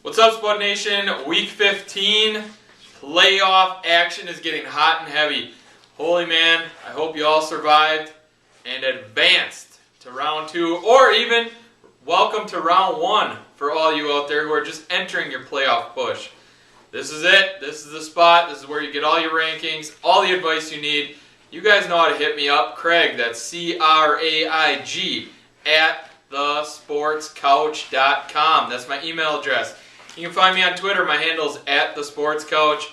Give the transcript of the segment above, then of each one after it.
What's up, Spud Nation? Week 15, playoff action is getting hot and heavy. Holy man, I hope you all survived and advanced to round 2, or even welcome to round 1 for all you out there who are just entering your playoff push. This is it. This is the spot. This is where you get all your rankings, all the advice you need. You guys know how to hit me up. Craig, that's C-R-A-I-G, at thesportscouch.com. That's my email address. You can find me on Twitter. My handle is @thesportscouch.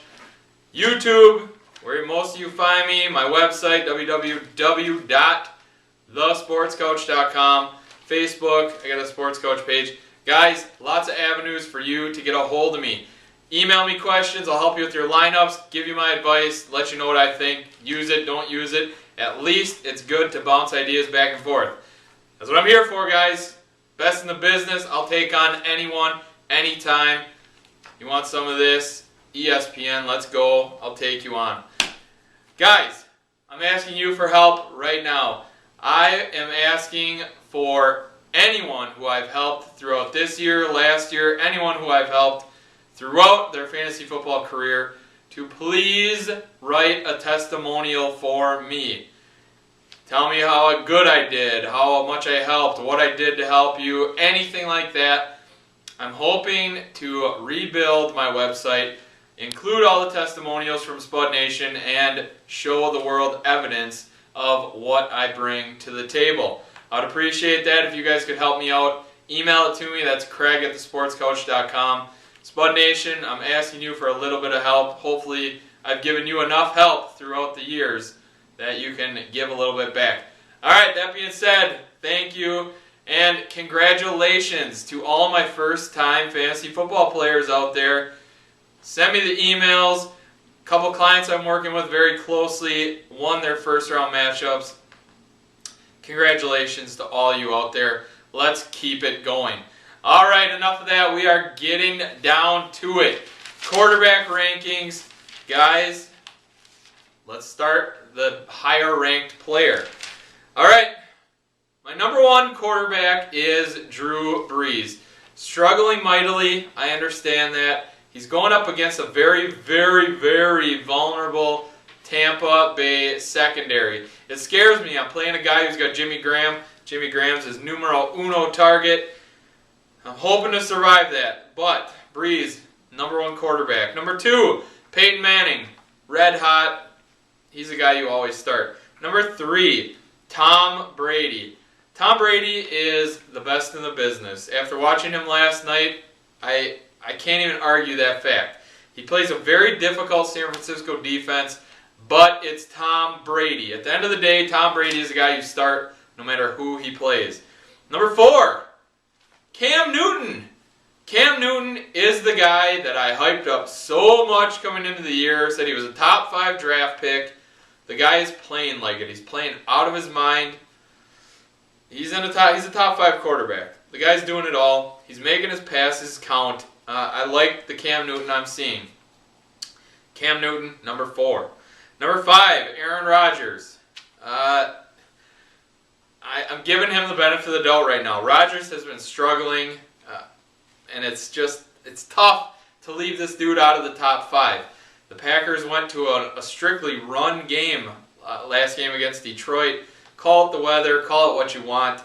YouTube, where most of you find me. My website, www.thesportscouch.com. Facebook, I got a Sports Coach page. Guys, lots of avenues for you to get a hold of me. Email me questions. I'll help you with your lineups, give you my advice, let you know what I think. Use it, don't use it. At least it's good to bounce ideas back and forth. That's what I'm here for, guys. Best in the business. I'll take on anyone, anytime. You want some of this? ESPN, let's go. I'll take you on. Guys, I'm asking you for help right now. I am asking for anyone who I've helped throughout this year, last year, anyone who I've helped throughout their fantasy football career to please write a testimonial for me. Tell me how good I did, how much I helped, what I did to help you, anything like that. I'm hoping to rebuild my website, include all the testimonials from Spud Nation, and show the world evidence of what I bring to the table. I'd appreciate that if you guys could help me out. Email it to me. That's Craig@thesportscouch.com. Spud Nation, I'm asking you for a little bit of help. Hopefully, I've given you enough help throughout the years that you can give a little bit back. All right, that being said, thank you, and congratulations to all my first-time fantasy football players out there. Send me the emails. A couple clients I'm working with very closely won their first-round matchups. Congratulations to all you out there. Let's keep it going. All right, enough of that. We are getting down to it. Quarterback rankings. Guys, let's start the higher-ranked player. All right, my number 1 quarterback is Drew Brees. Struggling mightily, I understand that. He's going up against a very, very, very vulnerable Tampa Bay secondary. It scares me. I'm playing a guy who's got Jimmy Graham. Jimmy Graham's his numero uno target. I'm hoping to survive that. But Brees, number 1 quarterback. Number 2, Peyton Manning, red hot. He's a guy you always start. Number 3, Tom Brady. Tom Brady is the best in the business. After watching him last night, I can't even argue that fact. He plays a very difficult San Francisco defense, but it's Tom Brady. At the end of the day, Tom Brady is a guy you start no matter who he plays. Number 4, Cam Newton. Cam Newton is the guy that I hyped up so much coming into the year, said he was a top 5 draft pick. The guy is playing like it. He's playing out of his mind. He's a top 5 quarterback. The guy's doing it all. He's making his passes count. I like the Cam Newton I'm seeing. Cam Newton, number 4. Number 5, Aaron Rodgers. I'm giving him the benefit of the doubt right now. Rodgers has been struggling, and it's tough to leave this dude out of the top 5. The Packers went to a strictly run game last game against Detroit. Call it the weather, call it what you want.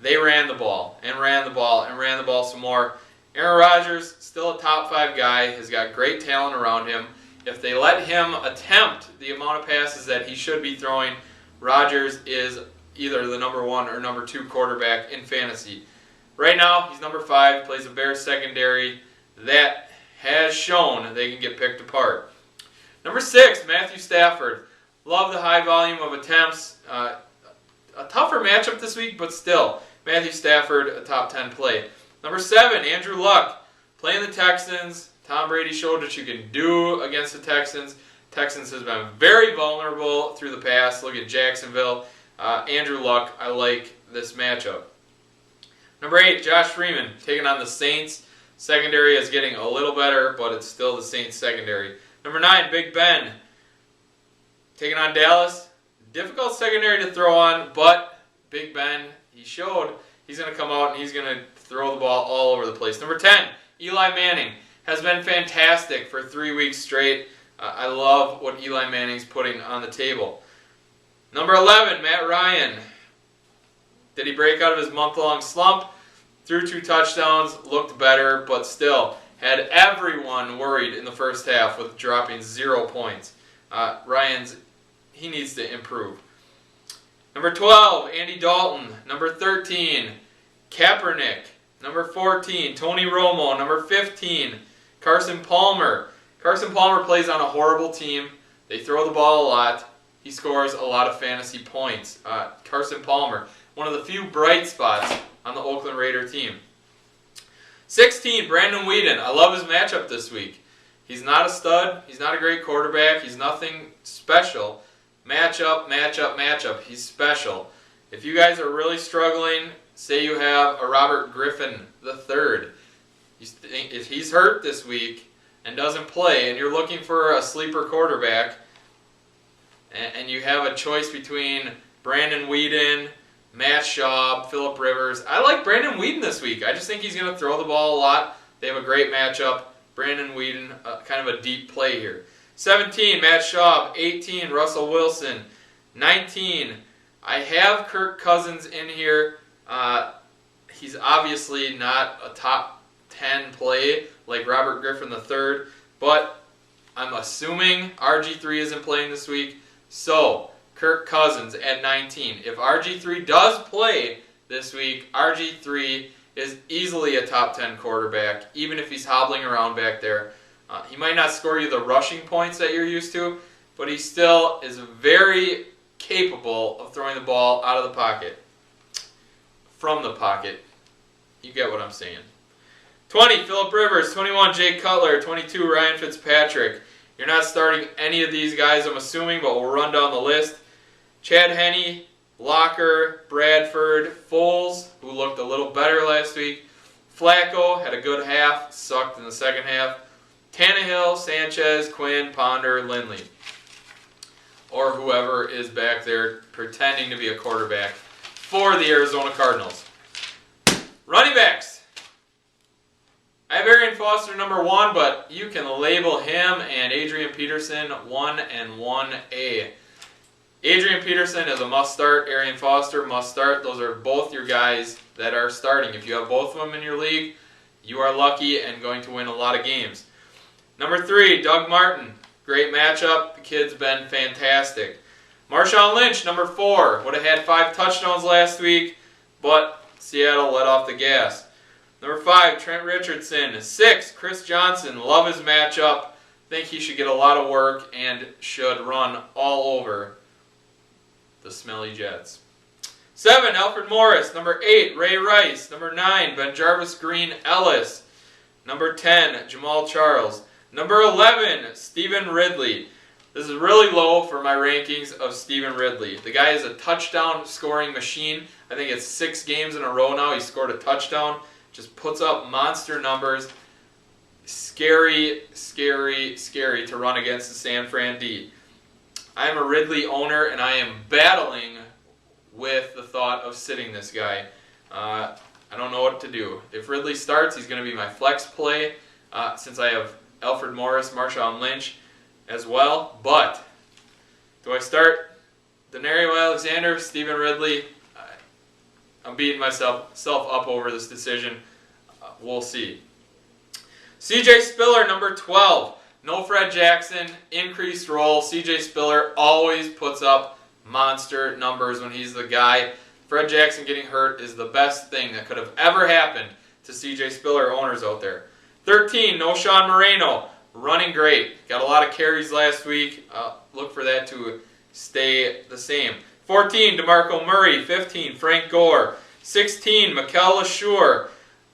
They ran the ball, and ran the ball, and ran the ball some more. Aaron Rodgers, still a top 5 guy, has got great talent around him. If they let him attempt the amount of passes that he should be throwing, Rodgers is either the number 1 or number 2 quarterback in fantasy. Right now, he's number 5, plays a Bears secondary that has shown they can get picked apart. Number 6, Matthew Stafford. Love the high volume of attempts. A tougher matchup this week, but still, Matthew Stafford, a top 10 play. Number 7, Andrew Luck. Playing the Texans. Tom Brady showed what you can do against the Texans. Texans has been very vulnerable through the past. Look at Jacksonville. Andrew Luck, I like this matchup. Number 8, Josh Freeman, taking on the Saints. Secondary is getting a little better, but it's still the Saints secondary. Number 9, Big Ben, taking on Dallas. Difficult secondary to throw on, but Big Ben, he showed he's going to come out and he's going to throw the ball all over the place. Number 10, Eli Manning has been fantastic for 3 weeks straight. I love what Eli Manning's putting on the table. Number 11, Matt Ryan. Did he break out of his month-long slump? Threw 2 touchdowns, looked better, but still had everyone worried in the first half with dropping 0 points. He needs to improve. Number 12, Andy Dalton. Number 13, Kaepernick. Number 14, Tony Romo. Number 15, Carson Palmer. Carson Palmer plays on a horrible team. They throw the ball a lot. He scores a lot of fantasy points. Carson Palmer, one of the few bright spots on the Oakland Raider team. 16, Brandon Weeden. I love his matchup this week. He's not a stud. He's not a great quarterback. He's nothing special. Matchup. He's special. If you guys are really struggling, say you have a Robert Griffin III. If he's hurt this week and doesn't play, and you're looking for a sleeper quarterback, and you have a choice between Brandon Weeden, Matt Schaub, Phillip Rivers. I like Brandon Weeden this week. I just think he's going to throw the ball a lot. They have a great matchup. Brandon Weeden, kind of a deep play here. 17, Matt Schaub. 18, Russell Wilson. 19, I have Kirk Cousins in here. He's obviously not a top 10 play like Robert Griffin III, but I'm assuming RG3 isn't playing this week. So, Kirk Cousins at 19. If RG3 does play this week, RG3 is easily a top 10 quarterback, even if he's hobbling around back there. He might not score you the rushing points that you're used to, but he still is very capable of throwing the ball out of the pocket. From the pocket. You get what I'm saying. 20, Phillip Rivers. 21, Jay Cutler. 22, Ryan Fitzpatrick. You're not starting any of these guys, I'm assuming, but we'll run down the list. Chad Henne, Locker, Bradford, Foles, who looked a little better last week. Flacco had a good half, sucked in the second half. Tannehill, Sanchez, Quinn, Ponder, Lindley. Or whoever is back there pretending to be a quarterback for the Arizona Cardinals. Running backs. I have Arian Foster number 1, but you can label him and Adrian Peterson 1 and 1A. Adrian Peterson is a must-start. Arian Foster, must-start. Those are both your guys that are starting. If you have both of them in your league, you are lucky and going to win a lot of games. Number 3, Doug Martin. Great matchup. The kid's been fantastic. Marshawn Lynch, number 4. Would have had 5 touchdowns last week, but Seattle let off the gas. Number 5, Trent Richardson. 6, Chris Johnson. Love his matchup. Think he should get a lot of work and should run all over the smelly Jets. 7, Alfred Morris. Number 8, Ray Rice. Number 9, BenJarvus Green-Ellis. Number 10, Jamal Charles. Number 11, Stephen Ridley. This is really low for my rankings of Stephen Ridley. The guy is a touchdown scoring machine. I think it's 6 games in a row now he scored a touchdown. Just puts up monster numbers. Scary to run against the San Fran D. I am a Ridley owner, and I am battling with the thought of sitting this guy. I don't know what to do. If Ridley starts, he's going to be my flex play, since I have Alfred Morris, Marshawn Lynch as well. But do I start Denario Alexander, Stephen Ridley? I'm beating myself up over this decision. We'll see. CJ Spiller, number 12. No Fred Jackson, increased role. CJ Spiller always puts up monster numbers when he's the guy. Fred Jackson getting hurt is the best thing that could have ever happened to CJ Spiller owners out there. 13, no Sean Moreno. Running great. Got a lot of carries last week. Look for that to stay the same. 14, DeMarco Murray. 15, Frank Gore. 16, Mikel LeSure.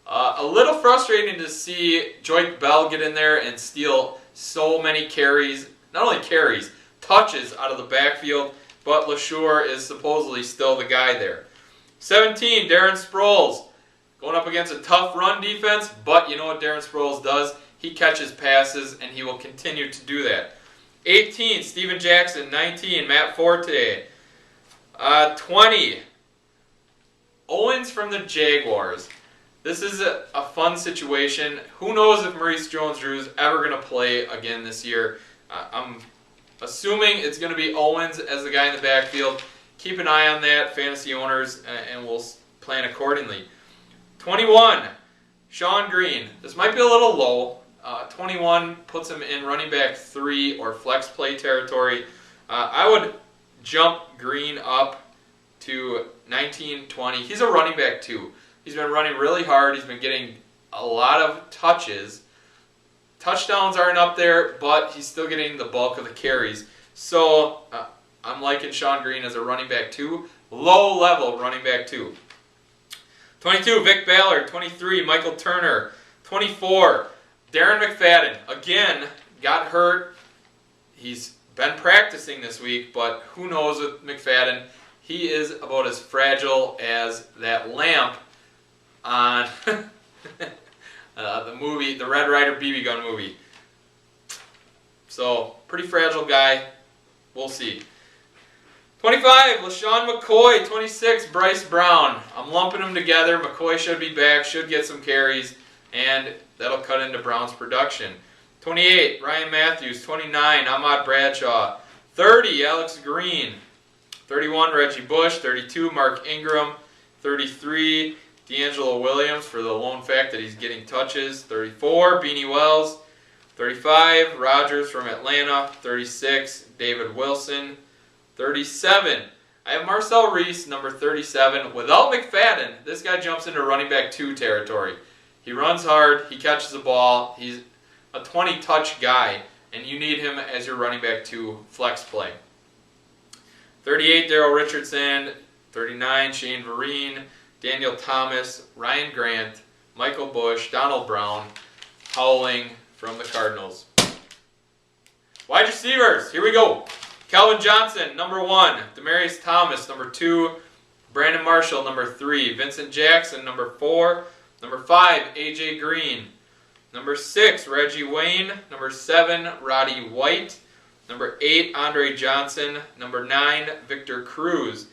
A little frustrating to see Joyke Bell get in there and steal so many carries. Not only carries, touches out of the backfield, but LeSure is supposedly still the guy there. 17, Darren Sproles. Going up against a tough run defense, but you know what Darren Sproles does? He catches passes, and he will continue to do that. 18, Steven Jackson. 19, Matt Forte. 20, Owens from the Jaguars. This is a fun situation. Who knows if Maurice Jones-Drew is ever going to play again this year. I'm assuming it's going to be Owens as the guy in the backfield. Keep an eye on that, fantasy owners, and we'll plan accordingly. 21, Sean Green. This might be a little low. 21 puts him in running back 3 or flex play territory. I would jump Green up to 19, 20. He's a running back 2. He's been running really hard. He's been getting a lot of touches. Touchdowns aren't up there, but he's still getting the bulk of the carries. So I'm liking Sean Green as a running back 2. Low-level running back 2. 22, Vic Ballard. 23, Michael Turner. 24, Darren McFadden. Again, got hurt. He's been practicing this week, but who knows with McFadden. He is about as fragile as that lamp on the movie, the Red Ryder BB gun movie. So, pretty fragile guy. We'll see. 25, LaShawn McCoy. 26, Bryce Brown. I'm lumping them together. McCoy should be back, should get some carries, and that'll cut into Brown's production. 28, Ryan Matthews. 29, Ahmad Bradshaw. 30, Alex Green. 31, Reggie Bush. 32, Mark Ingram. 33, D'Angelo Williams for the lone fact that he's getting touches. 34, Beanie Wells. 35, Rodgers from Atlanta. 36, David Wilson. 37, I have Marcel Reese, number 37. Without McFadden, this guy jumps into running back 2 territory. He runs hard, he catches the ball, he's a 20-touch guy, and you need him as your running back 2 flex play. 38, Daryl Richardson. 39, Shane Vereen. Daniel Thomas, Ryan Grant, Michael Bush, Donald Brown, Howling from the Cardinals. Wide receivers, here we go. Calvin Johnson, number 1. Demaryius Thomas, number 2. Brandon Marshall, number 3. Vincent Jackson, number 4. Number 5, A.J. Green. Number 6, Reggie Wayne. Number 7, Roddy White. Number 8, Andre Johnson. Number 9, Victor Cruz.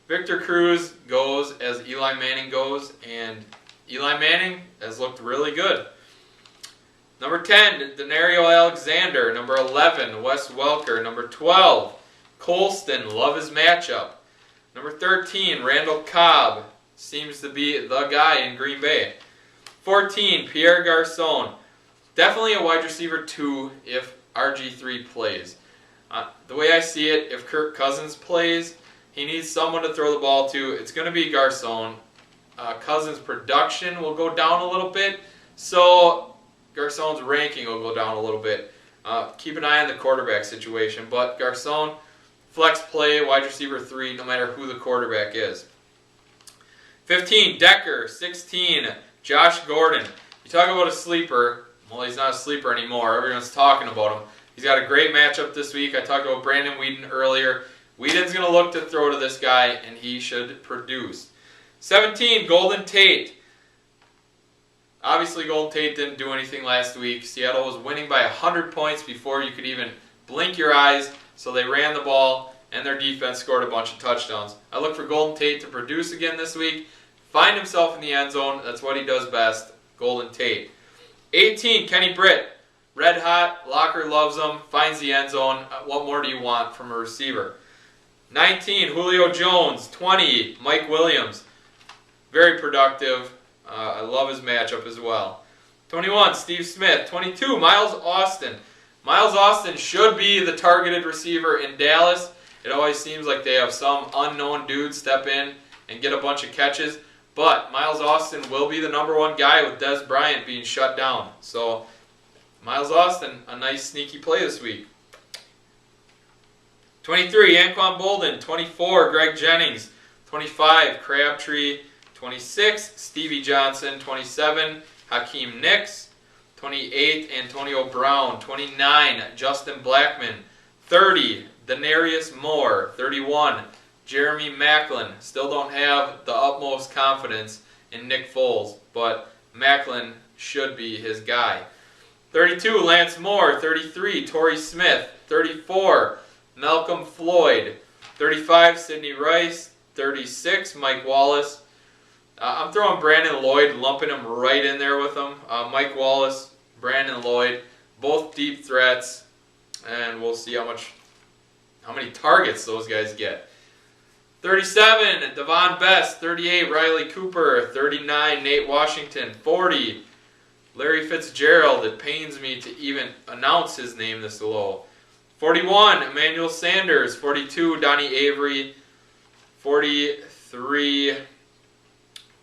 Victor Cruz goes as Eli Manning goes, and Eli Manning has looked really good. Number 10, Denario Alexander. Number 11, Wes Welker. Number 12, Colston. Love his matchup. Number 13, Randall Cobb. Seems to be the guy in Green Bay. 14, Pierre Garçon. Definitely a wide receiver 2 if RG3 plays. The way I see it, if Kirk Cousins plays, he needs someone to throw the ball to. It's going to be Garçon. Cousins' production will go down a little bit, so Garçon's ranking will go down a little bit. Keep an eye on the quarterback situation, but Garçon, flex play, wide receiver 3, no matter who the quarterback is. 15, Decker. 16, Josh Gordon. You talk about a sleeper. Well, he's not a sleeper anymore. Everyone's talking about him. He's got a great matchup this week. I talked about Brandon Weeden earlier. Weeden's going to look to throw to this guy, and he should produce. 17, Golden Tate. Obviously, Golden Tate didn't do anything last week. Seattle was winning by 100 points before you could even blink your eyes, so they ran the ball, and their defense scored a bunch of touchdowns. I look for Golden Tate to produce again this week, find himself in the end zone. That's what he does best, Golden Tate. 18, Kenny Britt. Red hot, Locker loves him, finds the end zone. What more do you want from a receiver? 19, Julio Jones. 20, Mike Williams. Very productive. I love his matchup as well. 21, Steve Smith. 22, Miles Austin. Miles Austin should be the targeted receiver in Dallas. It always seems like they have some unknown dude step in and get a bunch of catches. But Miles Austin will be the number 1 guy with Dez Bryant being shut down. So Miles Austin, a nice sneaky play this week. 23, Anquan Bolden. 24, Greg Jennings. 25, Crabtree. 26, Stevie Johnson. 27, Hakeem Nicks. 28, Antonio Brown. 29, Justin Blackmon. 30, Denarius Moore. 31, Jeremy Maclin. Still don't have the utmost confidence in Nick Foles, but Maclin should be his guy. 32, Lance Moore. 33, Torrey Smith. 34, Malcolm Floyd. 35, Sidney Rice. 36, Mike Wallace. I'm throwing Brandon Lloyd, lumping him right in there with him. Mike Wallace, Brandon Lloyd, both deep threats, and we'll see how many targets those guys get. 37, Devon Best. 38, Riley Cooper. 39, Nate Washington. 40, Larry Fitzgerald. It pains me to even announce his name this low. 41, Emmanuel Sanders. 42, Donnie Avery. 43,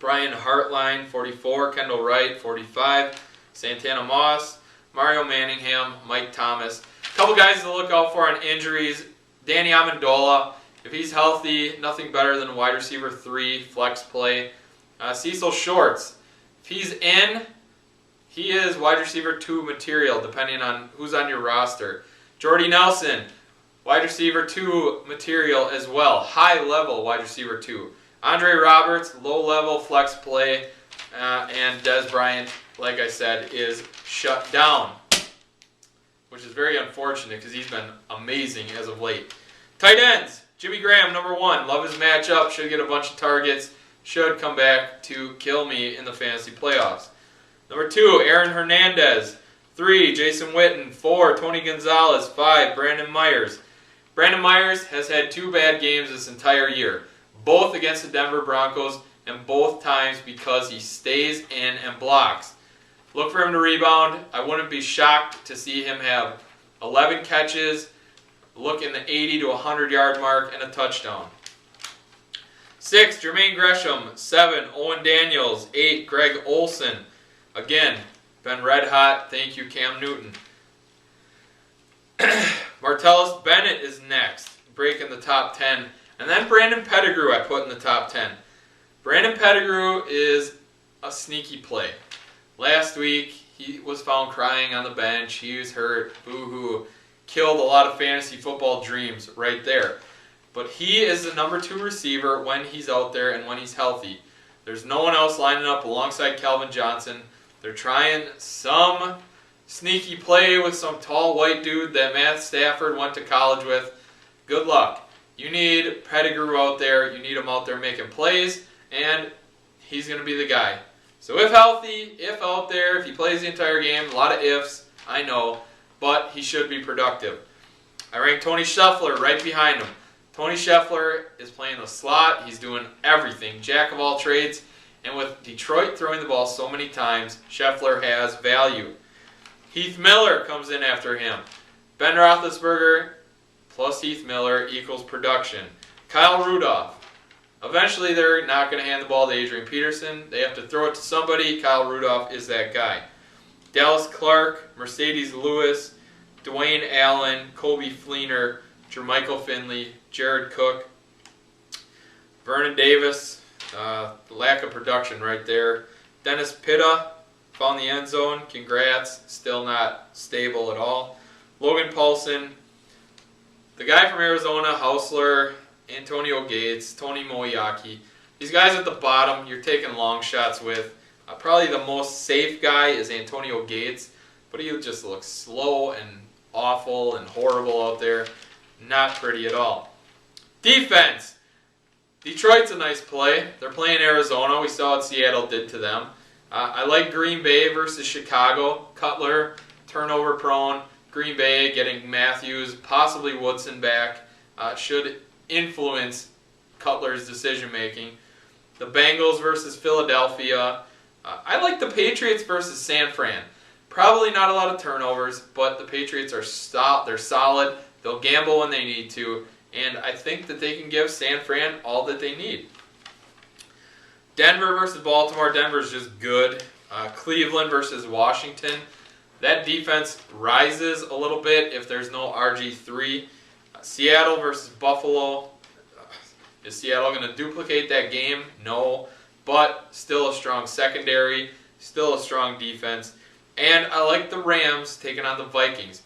Brian Hartline. 44, Kendall Wright. 45, Santana Moss. Mario Manningham. Mike Thomas. A couple guys to look out for on injuries. Danny Amendola. If he's healthy, nothing better than wide receiver 3, flex play. Cecil Shorts. If he's in, he is wide receiver 2 material, depending on who's on your roster. Jordy Nelson, wide receiver 2 material as well. High level wide receiver 2. Andre Roberts, low level flex play. And Dez Bryant, like I said, is shut down, which is very unfortunate because he's been amazing as of late. Tight ends. Jimmy Graham, number 1. Love his matchup. Should get a bunch of targets. Should come back to kill me in the fantasy playoffs. Number 2, Aaron Hernandez. 3, Jason Witten. 4, Tony Gonzalez. 5, Brandon Myers. Brandon Myers has had 2 bad games this entire year. Both against the Denver Broncos, and both times because he stays in and blocks. Look for him to rebound. I wouldn't be shocked to see him have 11 catches, look in the 80 to 100 yard mark, and a touchdown. 6, Jermaine Gresham. 7, Owen Daniels. 8, Greg Olson. Again, been red hot. Thank you, Cam Newton. Martellus Bennett is next, breaking the top 10. And then Brandon Pettigrew I put in the top 10. Brandon Pettigrew is a sneaky play. Last week, he was found crying on the bench. He was hurt. Boo-hoo. Killed a lot of fantasy football dreams right there. But he is the number 2 receiver when he's out there and when he's healthy. There's no one else lining up alongside Calvin Johnson. They're trying some sneaky play with some tall white dude that Matt Stafford went to college with. Good luck. You need Pettigrew out there. You need him out there making plays, and he's going to be the guy. So if healthy, if out there, if he plays the entire game, a lot of ifs, I know, but he should be productive. I rank Tony Scheffler right behind him. Tony Scheffler is playing the slot. He's doing everything, jack of all trades. And with Detroit throwing the ball so many times, Scheffler has value. Heath Miller comes in after him. Ben Roethlisberger plus Heath Miller equals production. Kyle Rudolph. Eventually, they're not going to hand the ball to Adrian Peterson. They have to throw it to somebody. Kyle Rudolph is that guy. Dallas Clark, Mercedes Lewis, Dwayne Allen, Coby Fleener, Jermichael Finley, Jared Cook, Vernon Davis. Lack of production right there. Dennis Pitta found the end zone. Congrats. Still not stable at all. Logan Paulson. The guy from Arizona, Hausler, Antonio Gates, Tony Moiaki. These guys at the bottom, you're taking long shots with. Probably the most safe guy is Antonio Gates, but he just looks slow and awful and horrible out there. Not pretty at all. Defense. Detroit's a nice play. They're playing Arizona. We saw what Seattle did to them. I like Green Bay versus Chicago. Cutler, turnover prone. Green Bay getting Matthews, possibly Woodson back, should influence Cutler's decision making. The Bengals versus Philadelphia. I like the Patriots versus San Fran. Probably not a lot of turnovers, but the Patriots they're solid. They'll gamble when they need to, and I think that they can give San Fran all that they need. Denver versus Baltimore. Denver's just good. Cleveland versus Washington. That defense rises a little bit if there's no RG3. Seattle versus Buffalo. Is Seattle going to duplicate that game? No. But still a strong secondary. Still a strong defense. And I like the Rams taking on the Vikings.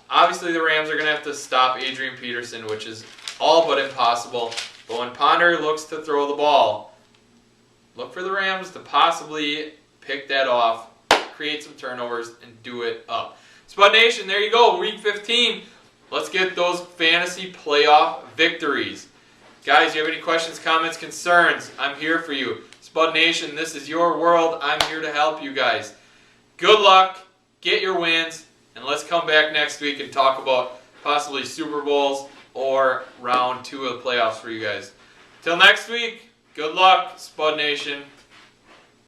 Obviously, the Rams are going to have to stop Adrian Peterson, which is all but impossible. But when Ponder looks to throw the ball, look for the Rams to possibly pick that off, create some turnovers, and do it up. Spud Nation, there you go. Week 15. Let's get those fantasy playoff victories. Guys, you have any questions, comments, concerns? I'm here for you. Spud Nation, this is your world. I'm here to help you guys. Good luck, get your wins, and let's come back next week and talk about possibly Super Bowls or round 2 of the playoffs for you guys. Till next week, good luck, Spud Nation.